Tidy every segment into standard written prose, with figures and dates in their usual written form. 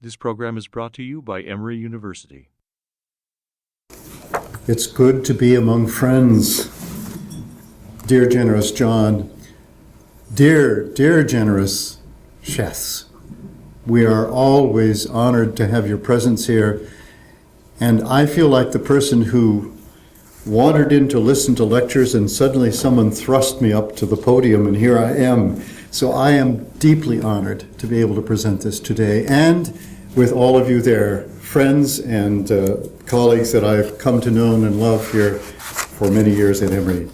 This program is brought to you by Emory University. It's good to be among friends. Dear generous John, dear generous Sheth, we are always honored to have your presence here, and I feel like the person who wandered in to listen to lectures and suddenly someone thrust me up to the podium, and here I am. So I am deeply honored to be able to present this today, and with all of you there, friends and colleagues that I've come to know and love here for many years at Emory.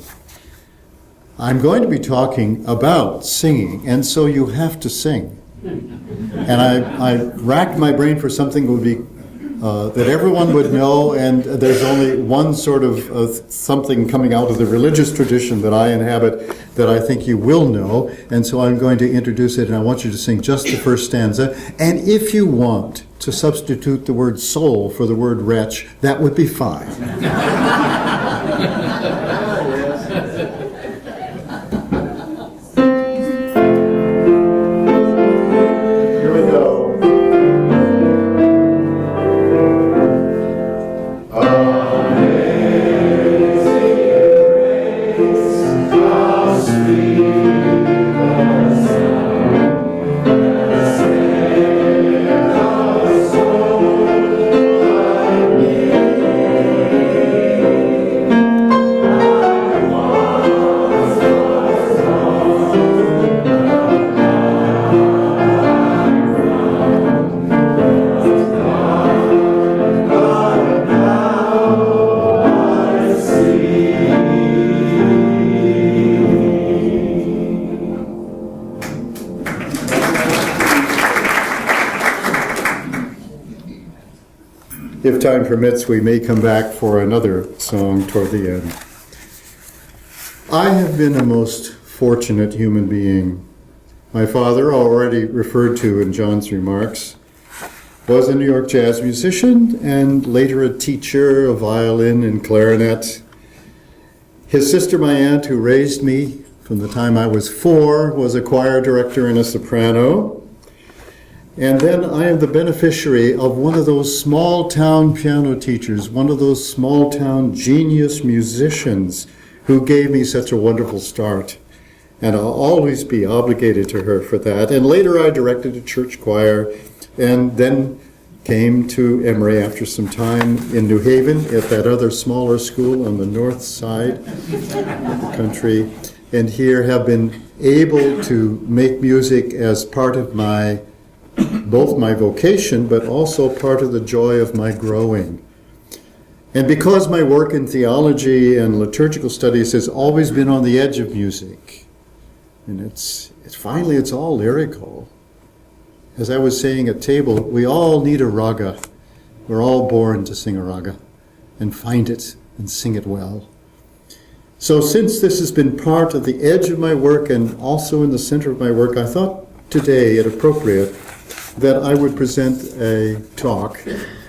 I'm going to be talking about singing, and so you have to sing. And I racked my brain for something that would be that everyone would know, and there's only one sort of something coming out of the religious tradition that I inhabit that I think you will know, and so I'm going to introduce it, and I want you to sing just the first stanza. And if you want to substitute the word soul for the word wretch, that would be fine. If time permits, we may come back for another song toward the end. I have been a most fortunate human being. My father, already referred to in John's remarks, was a New York jazz musician and later a teacher of violin and clarinet. His sister, my aunt, who raised me from the time I was 4, was a choir director and a soprano. And then I am the beneficiary of one of those small-town piano teachers, one of those small-town genius musicians who gave me such a wonderful start. And I'll always be obligated to her for that. And later I directed a church choir and then came to Emory after some time in New Haven at that other smaller school on the north side of the country. And here have been able to make music as part of both my vocation, but also part of the joy of my growing. And because my work in theology and liturgical studies has always been on the edge of music, and it's finally all lyrical. As I was saying at table, we all need a raga. We're all born to sing a raga and find it and sing it well. So since this has been part of the edge of my work and also in the center of my work, I thought today it appropriate that I would present a talk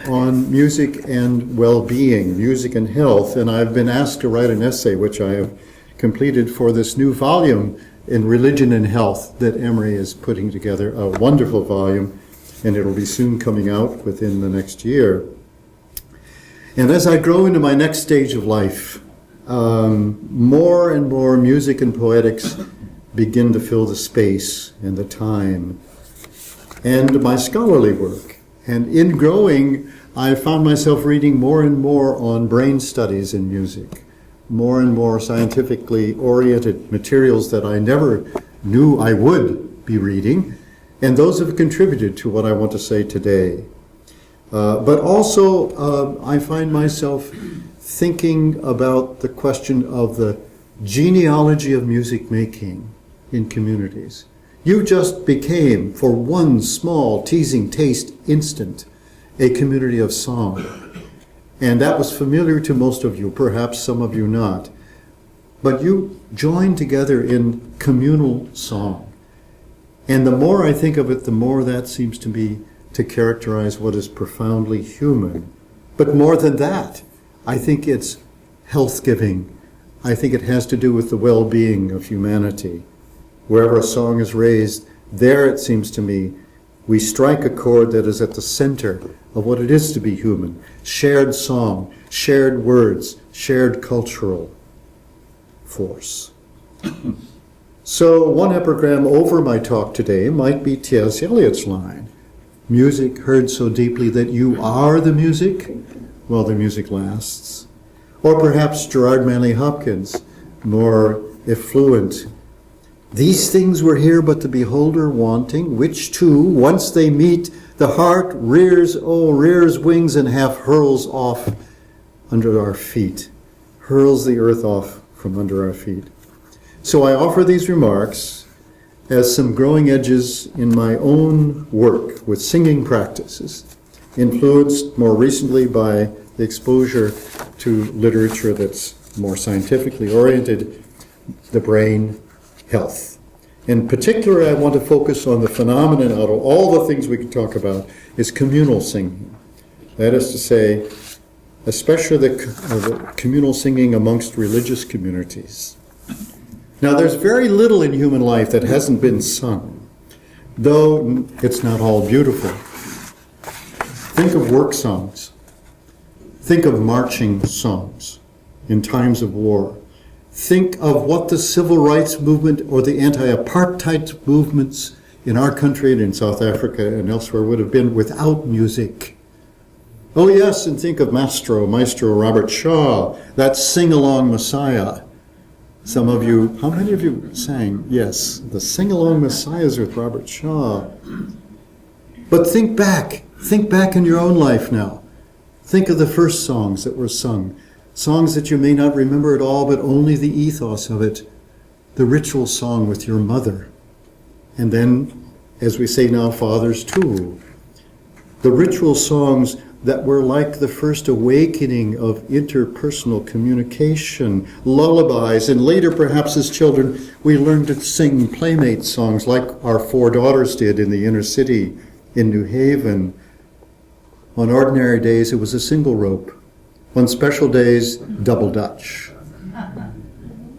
on music and well-being, music and health, and I've been asked to write an essay, which I have completed for this new volume in Religion and Health that Emory is putting together, a wonderful volume, and it'll be soon coming out within the next year. And as I grow into my next stage of life, more and more music and poetics begin to fill the space and the time and my scholarly work. And in growing, I found myself reading more and more on brain studies in music, more and more scientifically oriented materials that I never knew I would be reading, and those have contributed to what I want to say today. But also, I find myself thinking about the question of the genealogy of music making in communities. You just became, for one small teasing taste instant, a community of song. And that was familiar to most of you, perhaps some of you not. But you joined together in communal song. And the more I think of it, the more that seems to me to characterize what is profoundly human. But more than that, I think it's health-giving. I think it has to do with the well-being of humanity. Wherever a song is raised, there it seems to me We strike a chord that is at the center of what it is to be human. Shared song, shared words, shared cultural force. So one epigram over my talk today might be T.S. Eliot's line, music heard so deeply that you are the music while the music lasts. Or perhaps Gerard Manley Hopkins, more effluent. These things were here but the beholder wanting, which two, once they meet, the heart rears wings and half hurls off under our feet, hurls the earth off from under our feet. So I offer these remarks as some growing edges in my own work with singing practices, influenced more recently by the exposure to literature that's more scientifically oriented, the brain health. In particular, I want to focus on the phenomenon out of all the things we could talk about is communal singing. That is to say, especially the communal singing amongst religious communities. Now, there's very little in human life that hasn't been sung, though it's not all beautiful. Think of work songs. Think of marching songs in times of war. Think of what the civil rights movement or the anti-apartheid movements in our country and in South Africa and elsewhere would have been without music. Oh yes, and think of Maestro Robert Shaw, that sing-along Messiah. Some of you, how many of you sang? Yes, the sing-along Messiahs with Robert Shaw. But think back in your own life now. Think of the first songs that were sung. Songs that you may not remember at all, but only the ethos of it. The ritual song with your mother. And then, as we say now, fathers too. The ritual songs that were like the first awakening of interpersonal communication, lullabies, and later perhaps as children we learned to sing playmate songs like our four daughters did in the inner city in New Haven. On ordinary days it was a single rope. On special days, double Dutch.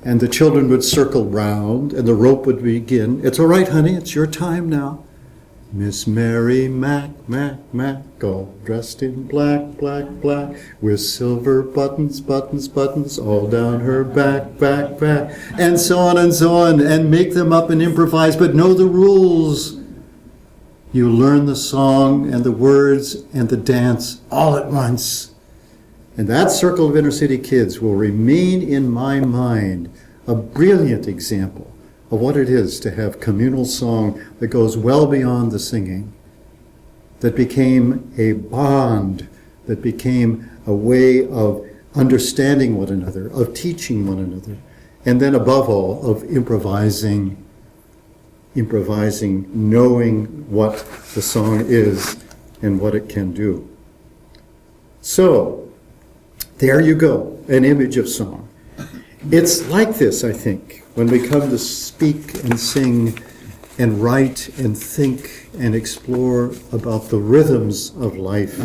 And the children would circle round and the rope would begin. It's all right, honey, it's your time now. Miss Mary Mac, all dressed in black, with silver buttons, all down her back, and so on, and make them up and improvise, but know the rules. You learn the song and the words and the dance all at once. And that circle of inner city kids will remain in my mind a brilliant example of what it is to have communal song that goes well beyond the singing, that became a bond, that became a way of understanding one another, of teaching one another, and then above all, of improvising, knowing what the song is and what it can do. So, there you go, an image of song. It's like this, I think, when we come to speak and sing and write and think and explore about the rhythms of life,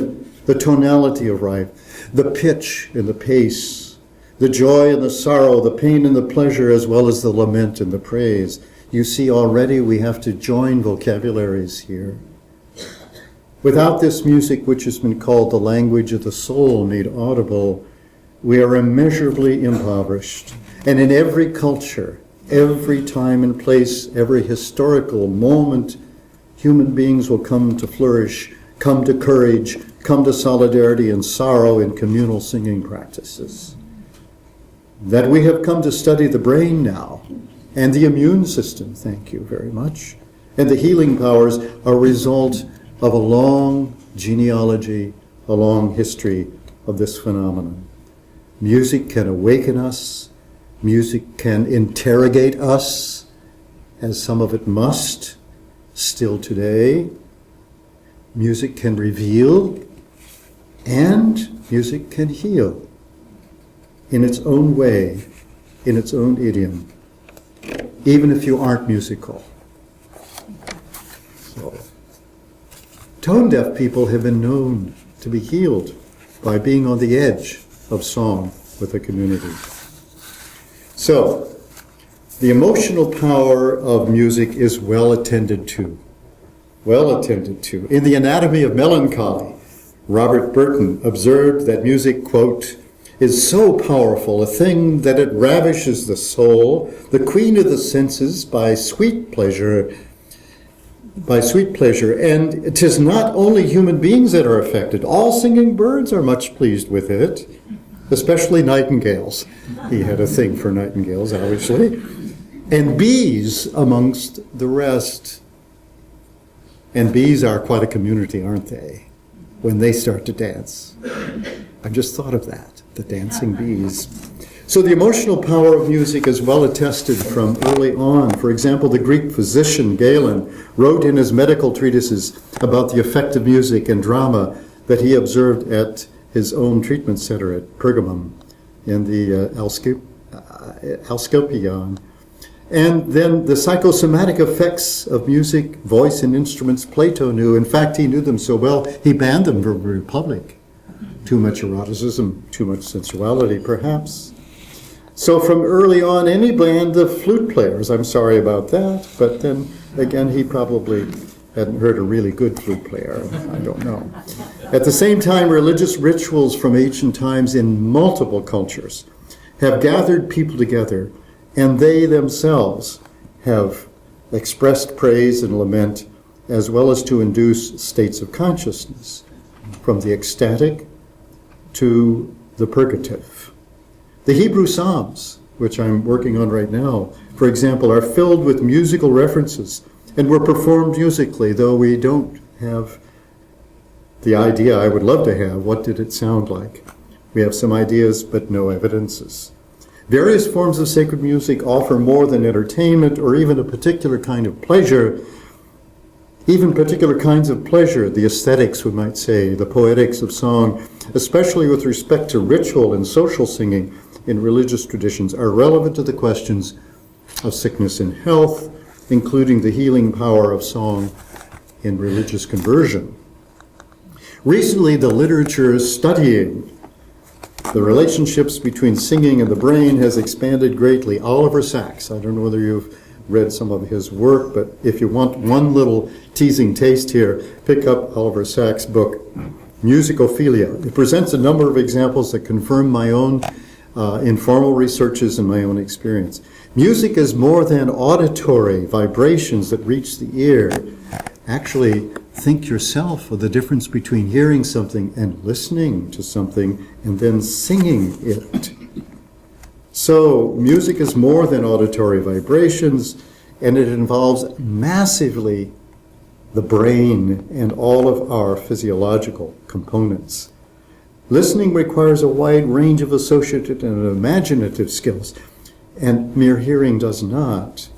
the tonality of life, the pitch and the pace, the joy and the sorrow, the pain and the pleasure, as well as the lament and the praise. You see already we have to join vocabularies here. Without this music, which has been called the language of the soul, made audible, we are immeasurably impoverished. And in every culture, every time and place, every historical moment, human beings will come to flourish, come to courage, come to solidarity and sorrow in communal singing practices. That we have come to study the brain now, and the immune system, thank you very much, and the healing powers are a result of a long genealogy, a long history of this phenomenon. Music can awaken us. Music can interrogate us, as some of it must, still today. Music can reveal, and music can heal in its own way, in its own idiom, even if you aren't musical. So, tone-deaf people have been known to be healed by being on the edge of song with a community. So, the emotional power of music is well attended to. well attended to. In The Anatomy of Melancholy, Robert Burton observed that music, quote, is so powerful a thing that it ravishes the soul, the queen of the senses, by sweet pleasure, and 'tis not only human beings that are affected. All singing birds are much pleased with it, especially nightingales. He had a thing for nightingales, obviously. And bees amongst the rest. And bees are quite a community, aren't they? When they start to dance. I just thought of that, the dancing bees. So the emotional power of music is well attested from early on. For example, the Greek physician Galen wrote in his medical treatises about the effect of music and drama that he observed at his own treatment center at Pergamum in the Alscopion. And then the psychosomatic effects of music, voice, and instruments Plato knew. In fact, he knew them so well, he banned them from the Republic. Too much eroticism, too much sensuality, perhaps. So from early on, any band of flute players, I'm sorry about that, but then again, he probably hadn't heard a really good flute player. I don't know. At the same time, religious rituals from ancient times in multiple cultures have gathered people together, and they themselves have expressed praise and lament, as well as to induce states of consciousness, from the ecstatic to the purgative. The Hebrew Psalms, which I'm working on right now, for example, are filled with musical references and were performed musically, though we don't have the idea I would love to have. What did it sound like? We have some ideas, but no evidences. Various forms of sacred music offer more than entertainment or even a particular kind of pleasure. Even particular kinds of pleasure, the aesthetics, we might say, the poetics of song, especially with respect to ritual and social singing in religious traditions, are relevant to the questions of sickness and health, including the healing power of song in religious conversion. Recently, the literature studying the relationships between singing and the brain has expanded greatly. Oliver Sacks, I don't know whether you've read some of his work, but if you want one little teasing taste here, pick up Oliver Sacks' book, Musicophilia. It presents a number of examples that confirm my own informal researches and my own experience. Music is more than auditory vibrations that reach the ear. Actually, think yourself of the difference between hearing something and listening to something and then singing it. So, music is more than auditory vibrations, and it involves massively the brain and all of our physiological components. Listening requires a wide range of associative and imaginative skills, and mere hearing does not.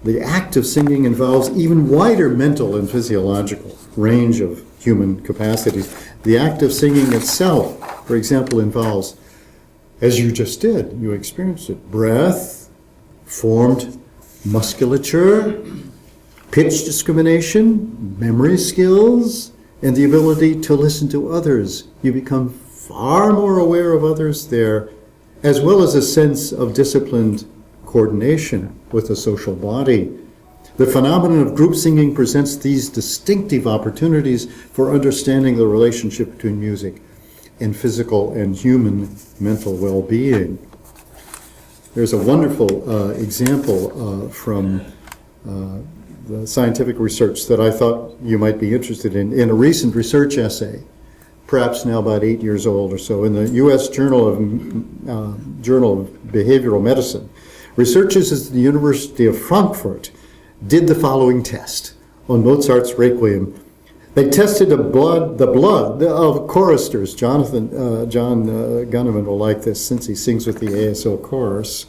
The act of singing involves even wider mental and physiological range of human capacities. The act of singing itself, for example, involves, as you just did, you experienced it, breath, formed musculature, pitch discrimination, memory skills, and the ability to listen to others. You become far more aware of others there, as well as a sense of disciplined coordination with the social body. The phenomenon of group singing presents these distinctive opportunities for understanding the relationship between music and physical and human mental well-being. There's a wonderful example from the scientific research that I thought you might be interested in a recent research essay, perhaps now about 8 years old or so, in the U.S. Journal of Behavioral Medicine. Researchers at the University of Frankfurt did the following test on Mozart's Requiem. They tested the blood of choristers. John Gunneman will like this since he sings with the ASO chorus.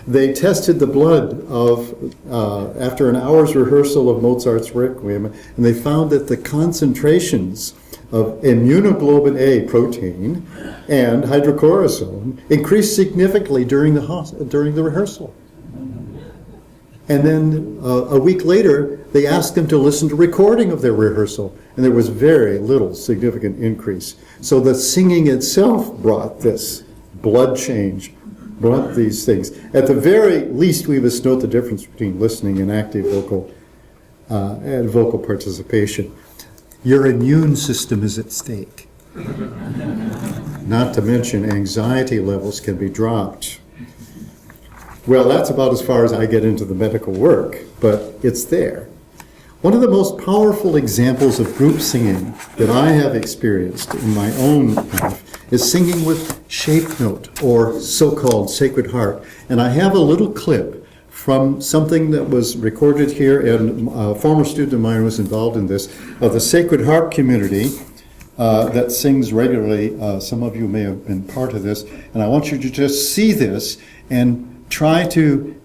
They tested the blood of, after an hour's rehearsal of Mozart's Requiem, and they found that the concentrations of immunoglobulin A protein and hydrocortisone increased significantly during the rehearsal. And then a week later, they asked them to listen to recording of their rehearsal, and there was very little significant increase. So the singing itself brought this blood change, brought these things. At the very least, we must note the difference between listening and active vocal and vocal participation. Your immune system is at stake. Not to mention anxiety levels can be dropped. Well, that's about as far as I get into the medical work, but it's there. One of the most powerful examples of group singing that I have experienced in my own life is singing with shape note, or so-called Sacred Harp. And I have a little clip from something that was recorded here, and a former student of mine was involved in this, of the Sacred Harp community that sings regularly. Some of you may have been part of this, and I want you to just see this and try to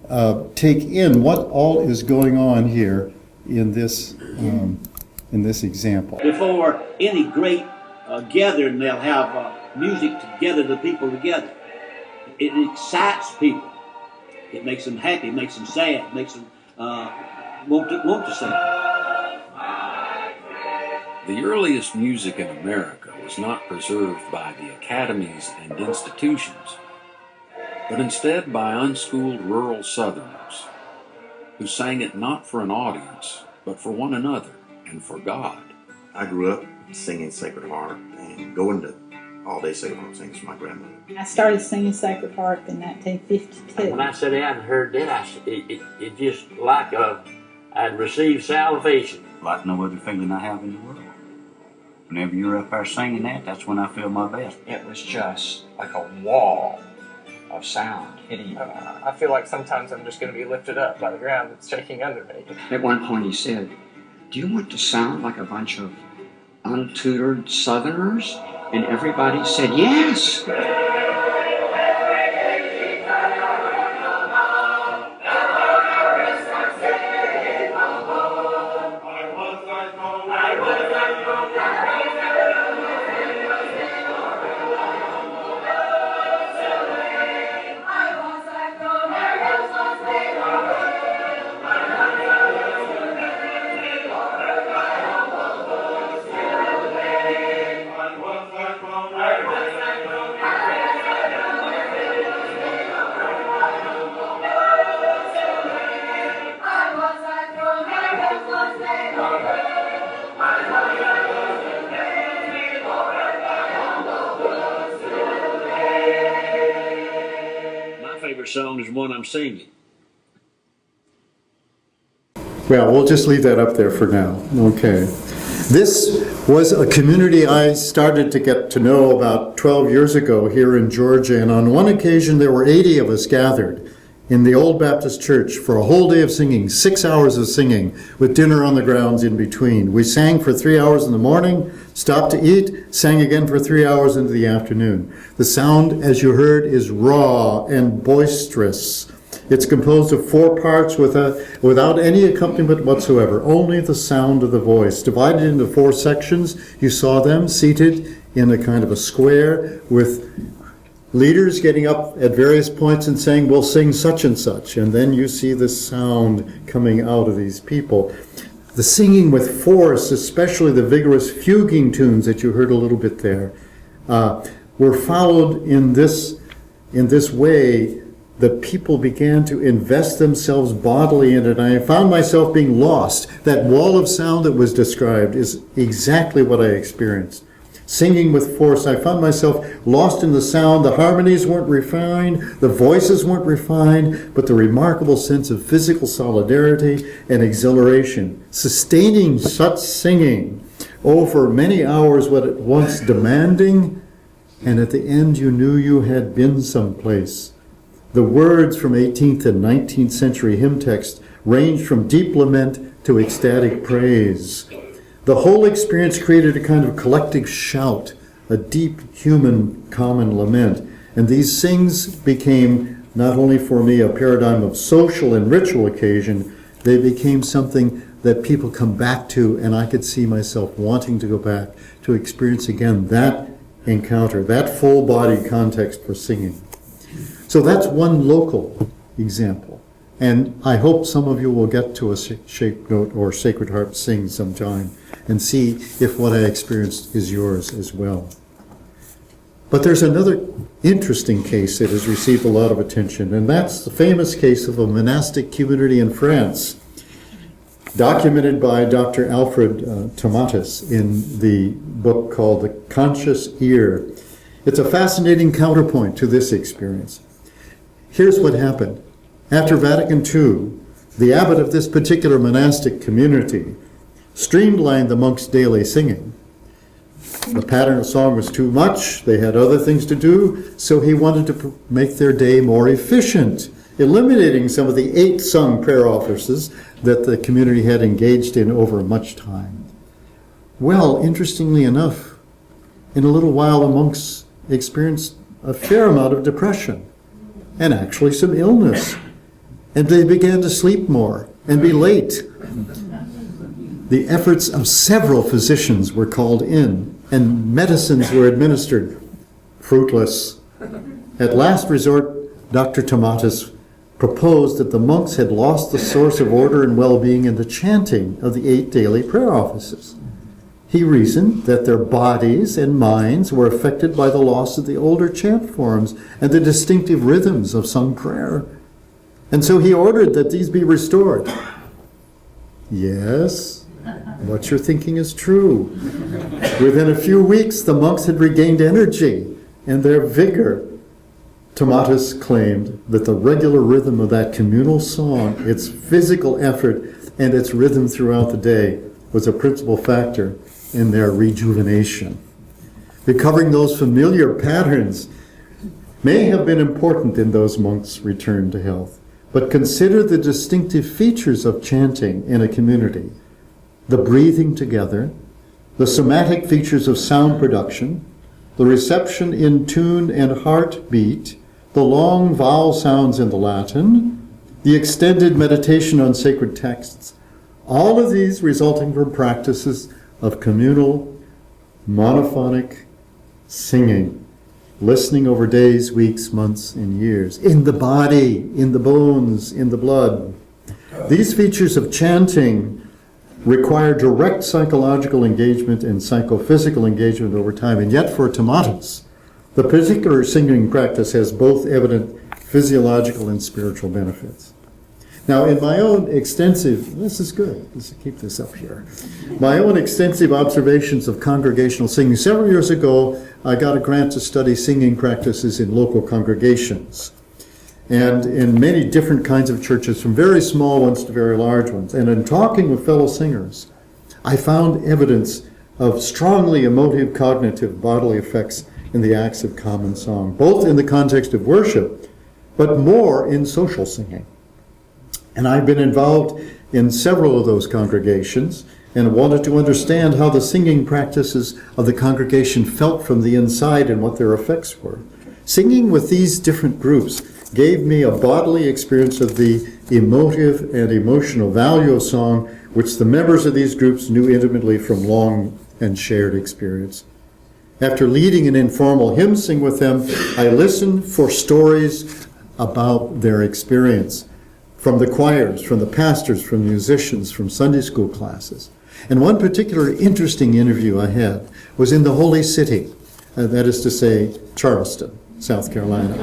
take in what all is going on here in this example. Before any great gathering, they'll have music to gather the people together. It excites people. It makes them happy, makes them sad, makes them want to sing. The earliest music in America was not preserved by the academies and institutions, but instead by unschooled rural Southerners who sang it not for an audience, but for one another and for God. I grew up singing Sacred Harp and going to all-day Sacred Harp singers with my grandmother. I started singing Sacred Harp in 1952. When I sat down and heard that, it just like I'd received salvation. Like no other feeling I have in the world. Whenever you're up there singing that, that's when I feel my best. It was just like a wall of sound hitting you. I feel like sometimes I'm just going to be lifted up by the ground that's shaking under me. At one point he said, "Do you want to sound like a bunch of untutored Southerners?" And everybody said, "Yes!" Song is one I'm singing. Well, we'll just leave that up there for now. Okay. This was a community I started to get to know about 12 years ago here in Georgia, and on one occasion there were 80 of us gathered in the Old Baptist Church for a whole day of singing, 6 hours of singing, with dinner on the grounds in between. We sang for 3 hours in the morning, stopped to eat, sang again for 3 hours into the afternoon. The sound, as you heard, is raw and boisterous. It's composed of 4 parts without any accompaniment whatsoever, only the sound of the voice. Divided into 4 sections, you saw them seated in a kind of a square with leaders getting up at various points and saying, "We'll sing such and such," and then you see the sound coming out of these people. The singing with force, especially the vigorous fuguing tunes that you heard a little bit there, were followed in this way that people began to invest themselves bodily in it. I found myself being lost. That wall of sound that was described is exactly what I experienced. Singing with force, I found myself lost in the sound. The harmonies weren't refined, the voices weren't refined, but the remarkable sense of physical solidarity and exhilaration. Sustaining such singing over many hours was at once demanding, and at the end you knew you had been someplace. The words from 18th and 19th century hymn text ranged from deep lament to ecstatic praise. The whole experience created a kind of collective shout, a deep human common lament. And these things became not only for me a paradigm of social and ritual occasion, they became something that people come back to, and I could see myself wanting to go back to experience again that encounter, that full body context for singing. So that's one local example. And I hope some of you will get to a shape note or Sacred Harp sing sometime and see if what I experienced is yours as well. But there's another interesting case that has received a lot of attention, and that's the famous case of a monastic community in France. documented by Dr. Alfred Tomatis in the book called The Conscious Ear. It's a fascinating counterpoint to this experience. Here's what happened. After Vatican II, the abbot of this particular monastic community streamlined the monks' daily singing. The pattern of song was too much. They had other things to do, so he wanted to make their day more efficient, eliminating some of the 8 sung prayer offices that the community had engaged in over much time. Well, interestingly enough, in a little while the monks experienced a fair amount of depression and actually some illness, and they began to sleep more and be late. The efforts of several physicians were called in, and medicines were administered. Fruitless. At last resort, Dr. Tomatis proposed that the monks had lost the source of order and well-being in the chanting of the 8 daily prayer offices. He reasoned that their bodies and minds were affected by the loss of the older chant forms and the distinctive rhythms of sung prayer. And so he ordered that these be restored. Yes, what you're thinking is true. Within a few weeks, the monks had regained energy and their vigor. Tomatis claimed that the regular rhythm of that communal song, its physical effort, and its rhythm throughout the day was a principal factor in their rejuvenation. Recovering those familiar patterns may have been important in those monks' return to health, but consider the distinctive features of chanting in a community: the breathing together, the somatic features of sound production, the reception in tune and heartbeat, the long vowel sounds in the Latin, the extended meditation on sacred texts, all of these resulting from practices of communal, monophonic singing, listening over days, weeks, months, and years, in the body, in the bones, in the blood. These features of chanting require direct psychological engagement and psychophysical engagement over time, and yet for Tomatis, the particular singing practice has both evident physiological and spiritual benefits. Now, in my own extensive, this is good, let's keep this up here. My own extensive observations of congregational singing, several years ago, I got a grant to study singing practices in local congregations, and in many different kinds of churches, from very small ones to very large ones. And in talking with fellow singers, I found evidence of strongly emotive, cognitive, bodily effects in the acts of common song, both in the context of worship, but more in social singing. And I've been involved in several of those congregations and wanted to understand how the singing practices of the congregation felt from the inside and what their effects were. Singing with these different groups gave me a bodily experience of the emotive and emotional value of song, which the members of these groups knew intimately from long and shared experience. After leading an informal hymn sing with them, I listened for stories about their experience from the choirs, from the pastors, from musicians, from Sunday school classes. And one particular interesting interview I had was in the Holy City, that is to say, Charleston, South Carolina.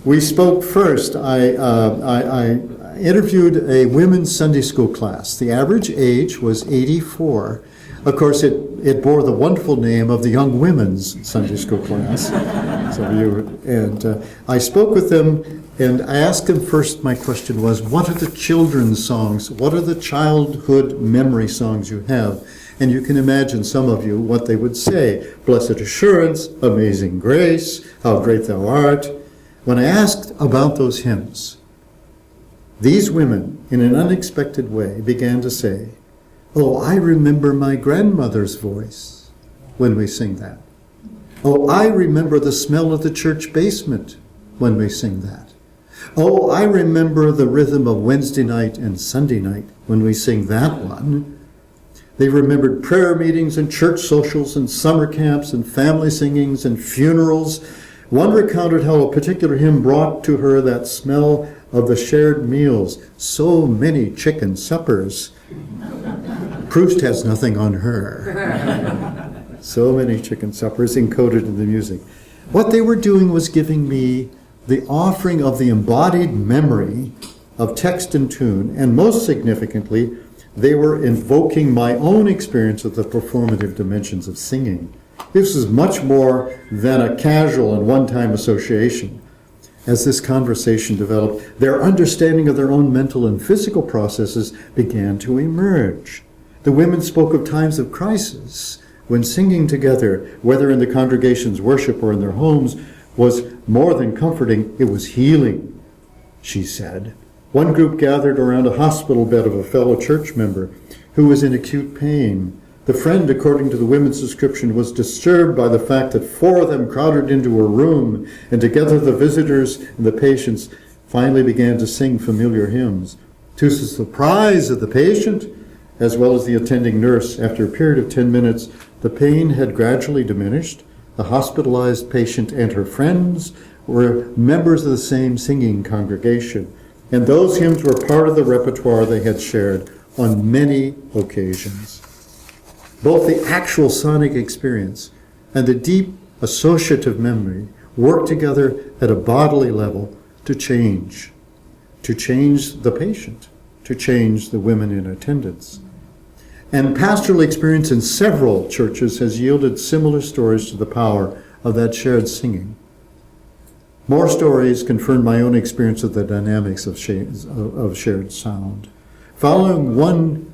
We spoke first. I interviewed a women's Sunday school class. The average age was 84. Of course, it bore the wonderful name of the Young Women's Sunday School class. I spoke with them, and I asked them first, my question was, what are the children's songs? What are the childhood memory songs you have? And you can imagine, some of you, what they would say. Blessed Assurance, Amazing Grace, How Great Thou Art. When I asked about those hymns, these women, in an unexpected way, began to say, "Oh, I remember my grandmother's voice when we sing that. Oh, I remember the smell of the church basement when we sing that. Oh, I remember the rhythm of Wednesday night and Sunday night when we sing that one." They remembered prayer meetings and church socials and summer camps and family singings and funerals. One recounted how a particular hymn brought to her that smell of the shared meals. So many chicken suppers. Proust has nothing on her. So many chicken suppers encoded in the music. What they were doing was giving me the offering of the embodied memory of text and tune, and most significantly, they were invoking my own experience of the performative dimensions of singing. This is much more than a casual and one-time association. As this conversation developed, their understanding of their own mental and physical processes began to emerge. The women spoke of times of crisis when singing together, whether in the congregation's worship or in their homes, was more than comforting, it was healing, she said. One group gathered around a hospital bed of a fellow church member who was in acute pain. The friend, according to the women's description, was disturbed by the fact that 4 of them crowded into a room, and together the visitors and the patients finally began to sing familiar hymns. To the surprise of the patient, as well as the attending nurse, after a period of 10 minutes, the pain had gradually diminished. The hospitalized patient and her friends were members of the same singing congregation, and those hymns were part of the repertoire they had shared on many occasions. Both the actual sonic experience and the deep associative memory work together at a bodily level to change the patient, to change the women in attendance. And pastoral experience in several churches has yielded similar stories to the power of that shared singing. More stories confirm my own experience of the dynamics of shared sound. Following one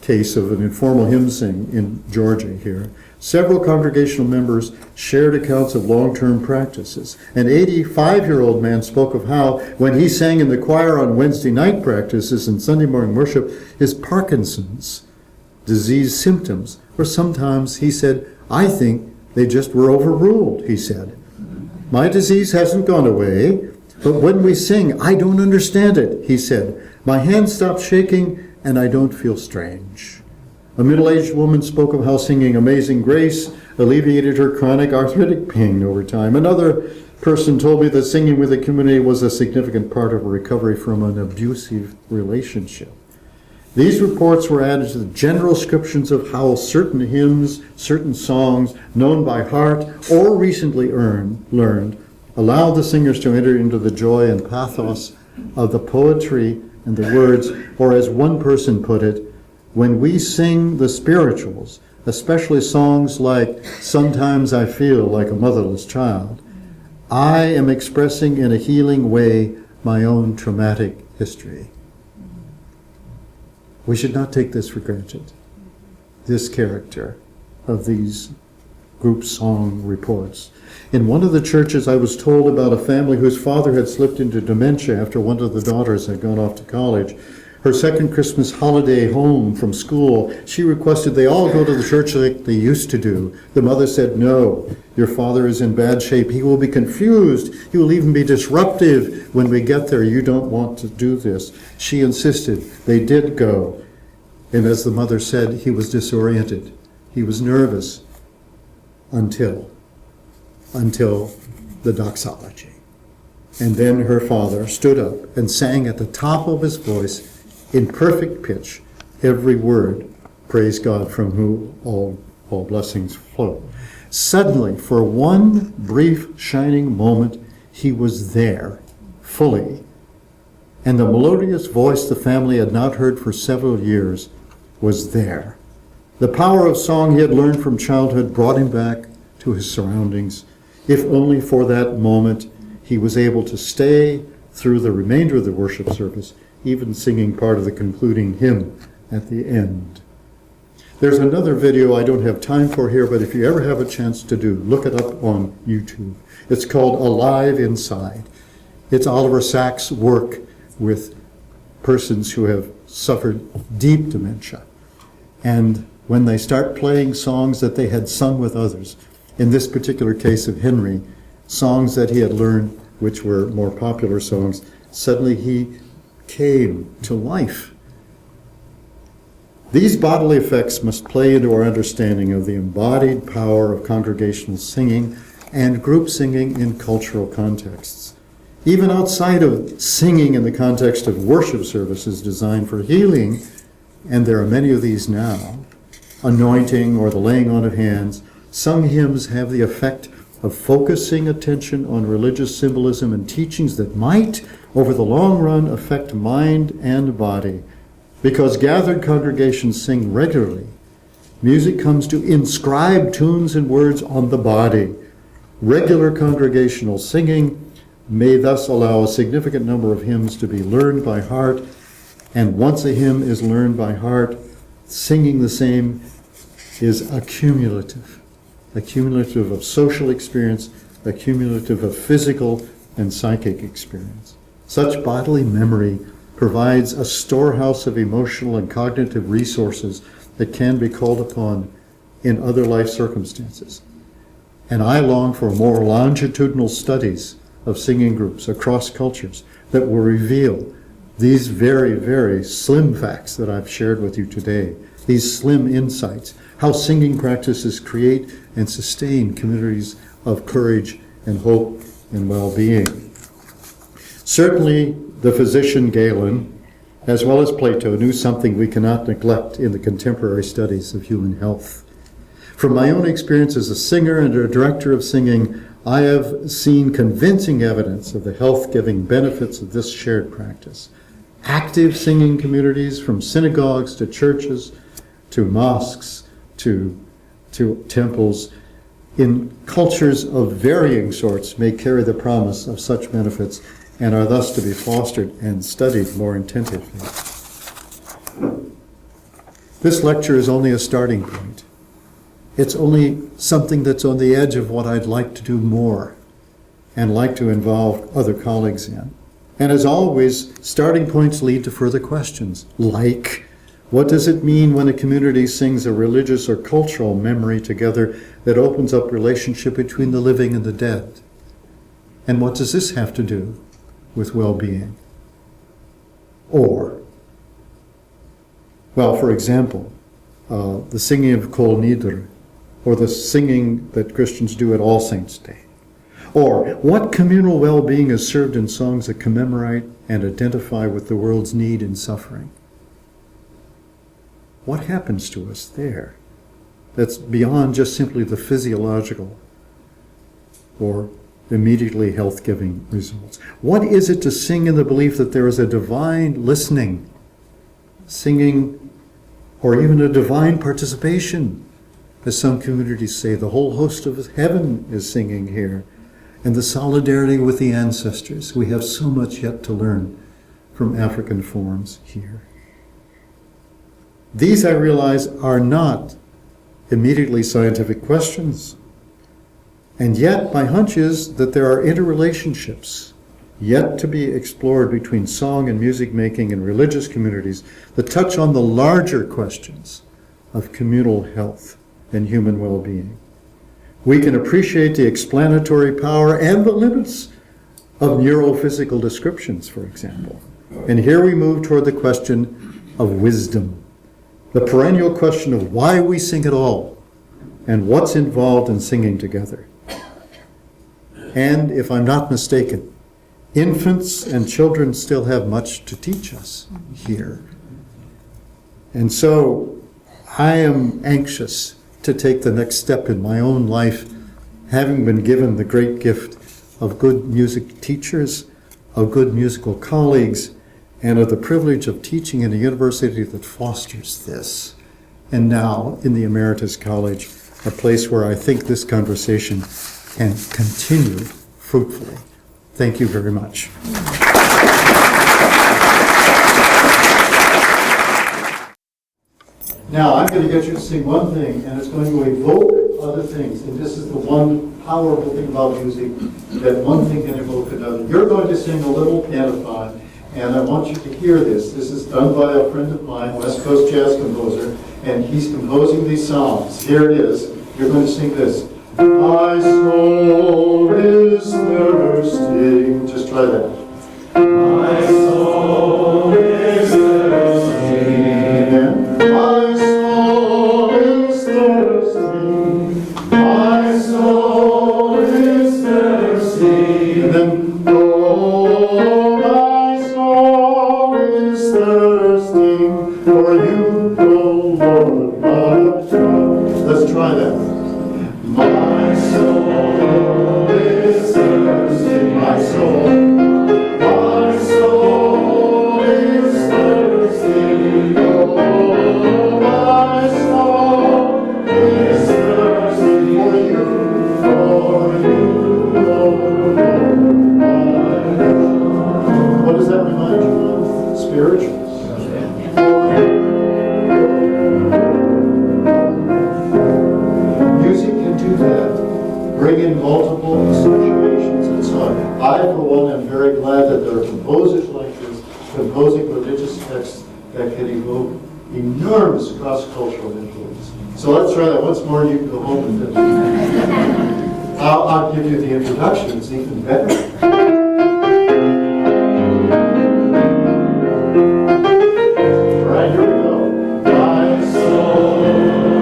case of an informal hymn sing in Georgia here, several congregational members shared accounts of long-term practices. An 85-year-old man spoke of how, when he sang in the choir on Wednesday night practices and Sunday morning worship, his Parkinson's disease symptoms were sometimes, he said, I think they just were overruled, he said. My disease hasn't gone away, but when we sing, I don't understand it, he said. My hands stop shaking and I don't feel strange. A middle-aged woman spoke of how singing Amazing Grace alleviated her chronic arthritic pain over time. Another person told me that singing with the community was a significant part of a recovery from an abusive relationship. These reports were added to the general descriptions of how certain hymns, certain songs, known by heart or recently learned, allowed the singers to enter into the joy and pathos of the poetry and the words, or as one person put it, when we sing the spirituals, especially songs like Sometimes I Feel Like a Motherless Child, I am expressing in a healing way my own traumatic history. We should not take this for granted, this character of these group song reports. In one of the churches, I was told about a family whose father had slipped into dementia after one of the daughters had gone off to college. Her second Christmas holiday home from school, she requested they all go to the church like they used to do. The mother said, no, your father is in bad shape. He will be confused. He will even be disruptive when we get there. You don't want to do this. She insisted. They did go. And as the mother said, he was disoriented. He was nervous until the doxology. And then her father stood up and sang at the top of his voice in perfect pitch every word, praise God from whom all blessings flow. Suddenly, for one brief shining moment, he was there, fully. And the melodious voice the family had not heard for several years was there. The power of song he had learned from childhood brought him back to his surroundings. If only for that moment, he was able to stay through the remainder of the worship service, even singing part of the concluding hymn at the end. There's another video I don't have time for here, but if you ever have a chance to look it up on YouTube. It's called Alive Inside. It's Oliver Sacks' work with persons who have suffered deep dementia. And when they start playing songs that they had sung with others, in this particular case of Henry, songs that he had learned, which were more popular songs, suddenly he came to life. These bodily effects must play into our understanding of the embodied power of congregational singing and group singing in cultural contexts. Even outside of singing in the context of worship services designed for healing, and there are many of these now, anointing or the laying on of hands, some hymns have the effect of focusing attention on religious symbolism and teachings that might over the long run affect mind and body. Because gathered congregations sing regularly, music comes to inscribe tunes and words on the body. Regular congregational singing may thus allow a significant number of hymns to be learned by heart, and once a hymn is learned by heart, singing the same is accumulative of social experience, accumulative of physical and psychic experience. Such bodily memory provides a storehouse of emotional and cognitive resources that can be called upon in other life circumstances. And I long for more longitudinal studies of singing groups across cultures that will reveal these very, very slim facts that I've shared with you today, these slim insights, how singing practices create and sustain communities of courage and hope and well-being. Certainly, the physician Galen, as well as Plato, knew something we cannot neglect in the contemporary studies of human health. From my own experience as a singer and a director of singing, I have seen convincing evidence of the health-giving benefits of this shared practice. Active singing communities, from synagogues to churches to mosques to temples, in cultures of varying sorts, may carry the promise of such benefits and are thus to be fostered and studied more attentively. This lecture is only a starting point. It's only something that's on the edge of what I'd like to do more and like to involve other colleagues in. And as always, starting points lead to further questions, like, what does it mean when a community sings a religious or cultural memory together that opens up relationship between the living and the dead? And what does this have to do with well-being? Or, well, for example, the singing of Kol Nidr, or the singing that Christians do at All Saints' Day. Or, what communal well-being is served in songs that commemorate and identify with the world's need and suffering? What happens to us there that's beyond just simply the physiological or immediately health-giving results? What is it to sing in the belief that there is a divine listening, singing, or even a divine participation? As some communities say, the whole host of heaven is singing here. And the solidarity with the ancestors. We have so much yet to learn from African forms here. These, I realize, are not immediately scientific questions. And yet, my hunch is that there are interrelationships yet to be explored between song and music making in religious communities that touch on the larger questions of communal health and human well-being. We can appreciate the explanatory power and the limits of neurophysical descriptions, for example. And here we move toward the question of wisdom, the perennial question of why we sing at all and what's involved in singing together. And if I'm not mistaken, infants and children still have much to teach us here. And so I am anxious to take the next step in my own life, having been given the great gift of good music teachers, of good musical colleagues, and of the privilege of teaching in a university that fosters this. And now in the Emeritus College, a place where I think this conversation can continue fruitfully. Thank you very much. Now, I'm going to get you to sing one thing, and it's going to evoke other things. And this is the one powerful thing about music, that one thing can evoke another. You're going to sing a little antiphon, and I want you to hear this. This is done by a friend of mine, West Coast jazz composer, and he's composing these songs. Here it is. You're going to sing this. My soul is thirsting. Just try that. My soul is thirsting. Amen. My soul is thirsty. My soul is thirsty. And then, oh, my soul is thirsty for you, oh Lord, my God. Let's try that. My soul is thirsty. My soul. My bring in multiple associations and so on. I, for one, am very glad that there are composers like this composing religious texts that can evoke enormous cross-cultural influence. So let's try that once more and you can go home with it. I'll give you the introduction, it's even better. All right, here we go. My soul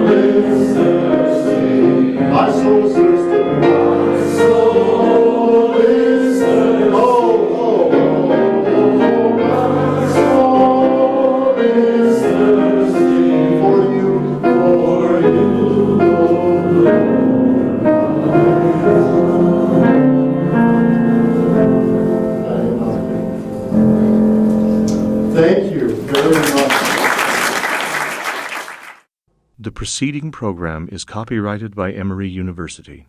is thirsty. My soul is thirsty. My soul is thirsty. Oh, oh, oh, oh. My soul is thirsty for you, Thank you very much. The preceding program is copyrighted by Emory University.